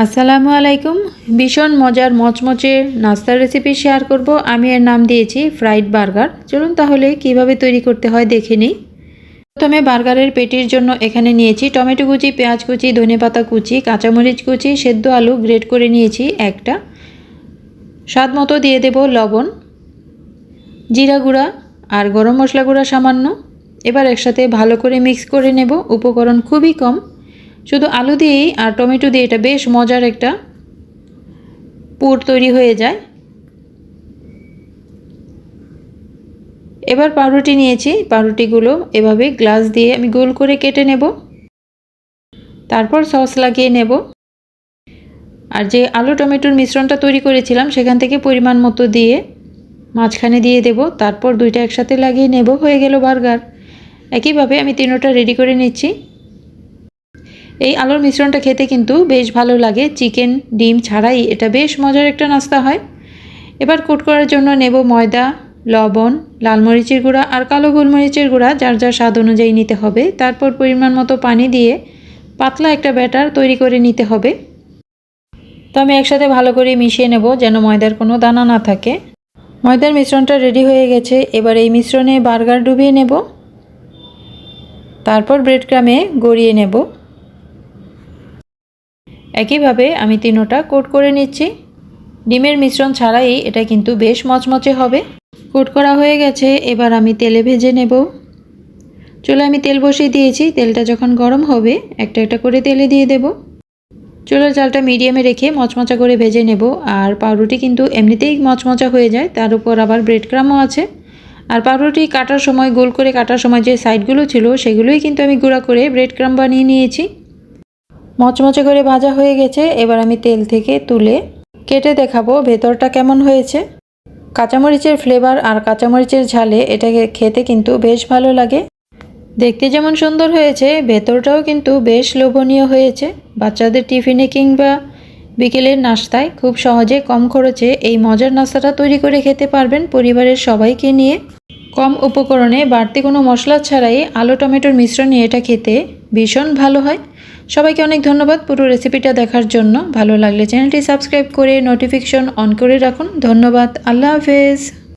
আসসালামু আলাইকুম। ভীষণ মজার মচমচের নাস্তার রেসিপি শেয়ার করব। আমি এর নাম দিয়েছি ফ্রাইড বার্গার। চলুন তাহলে কিভাবে তৈরি করতে হয় দেখে নিই। প্রথমে বার্গারের পেটির জন্য এখানে নিয়েছি টমেটো কুচি, পেঁয়াজ কুচি, ধনেপাতা কুচি, কাঁচামরিচ কুচি, সেদ্ধ আলু গ্রেট করে নিয়েছি একটা। স্বাদ মতো দিয়ে দেব লবণ, জিরা গুঁড়া আর গরম মশলা গুঁড়া সামান্য। এবার একসাথে ভালো করে মিক্স করে নেব। উপকরণ খুবই কম, শুধু আলু দিয়েই আর টমেটো দিয়ে এটা বেশ মজার একটা পুর তৈরি হয়ে যায়। এবার পাউরুটি নিয়েছি, পাউরুটিগুলো এভাবে গ্লাস দিয়ে আমি গোল করে কেটে নেব। তারপর সস লাগিয়ে নেব। আর যে আলু টমেটোর মিশ্রণটা তৈরি করেছিলাম সেখান থেকে পরিমাণ মতো দিয়ে মাঝখানে দিয়ে দেব। তারপর দুইটা একসাথে লাগিয়ে নেব। হয়ে গেল বার্গার। একইভাবে আমি তিনোটা রেডি করে নিচ্ছি। এই আলুর মিশ্রণটা খেতে কিন্তু বেশ ভালো লাগে, চিকেন ডিম ছাড়াই এটা বেশ মজার একটা নাস্তা হয়। এবার কোট করার জন্য নেব ময়দা, লবণ, লাল মরিচের গুঁড়া আর কালো গোলমরিচের গুঁড়া, যার যার স্বাদ অনুযায়ী নিতে হবে। তারপর পরিমাণ মতো পানি দিয়ে পাতলা একটা ব্যাটার তৈরি করে নিতে হবে। তো আমি একসাথে ভালো করে মিশিয়ে নেব যেন ময়দার কোনো দানা না থাকে। ময়দার মিশ্রণটা রেডি হয়ে গেছে। এবার এই মিশ্রণে বার্গার ডুবিয়ে নেব। তারপর ব্রেড ক্রামে গড়িয়ে নেব। একইভাবে আমি তিনোটা কোট করে নিচ্ছি। ডিমের মিশ্রণ ছাড়াই এটা কিন্তু বেশ মচমচে হবে। কোট করা হয়ে গেছে। এবার আমি তেলে ভেজে নেব। চুলায় আমি তেল বসিয়ে দিয়েছি। তেলটা যখন গরম হবে একটা একটা করে তেলে দিয়ে দেব। চুলার জালটা মিডিয়ামে রেখে মচমচা করে ভেজে নেব। আর পাউরুটি কিন্তু এমনিতেই মচমচা হয়ে যায়, তার উপর আবার ব্রেড ক্রামও আছে। আর পাউরুটি কাটার সময়, গোল করে কাটার সময় যে সাইডগুলো ছিল সেগুলোই কিন্তু আমি গুঁড়া করে ব্রেড ক্রাম বানিয়ে নিয়েছি। মচমচে করে ভাজা হয়ে গেছে। এবার আমি তেল থেকে তুলে কেটে দেখাবো ভেতরটা কেমন হয়েছে। কাঁচামরিচের ফ্লেভার আর কাঁচামরিচের ঝালে এটাকে খেতে কিন্তু বেশ ভালো লাগে। দেখতে যেমন সুন্দর হয়েছে, ভেতরটাও কিন্তু বেশ লোভনীয় হয়েছে। বাচ্চাদের টিফিনে কিংবা বিকেলের নাস্তায় খুব সহজে কম খরচে এই মজার নাস্তাটা তৈরি করে খেতে পারবেন পরিবারের সবাইকে নিয়ে। কম উপকরণে, বাড়তি কোনো মশলা ছাড়াই আলু টমেটোর মিশ্রণে এটা খেতে ভীষণ ভালো হয়। সবাইকে অনেক ধন্যবাদ পুরো রেসিপিটা দেখার জন্য। ভালো লাগলে চ্যানেলটি সাবস্ক্রাইব করে নোটিফিকেশন অন করে রাখুন। ধন্যবাদ। আল্লাহ হাফেজ।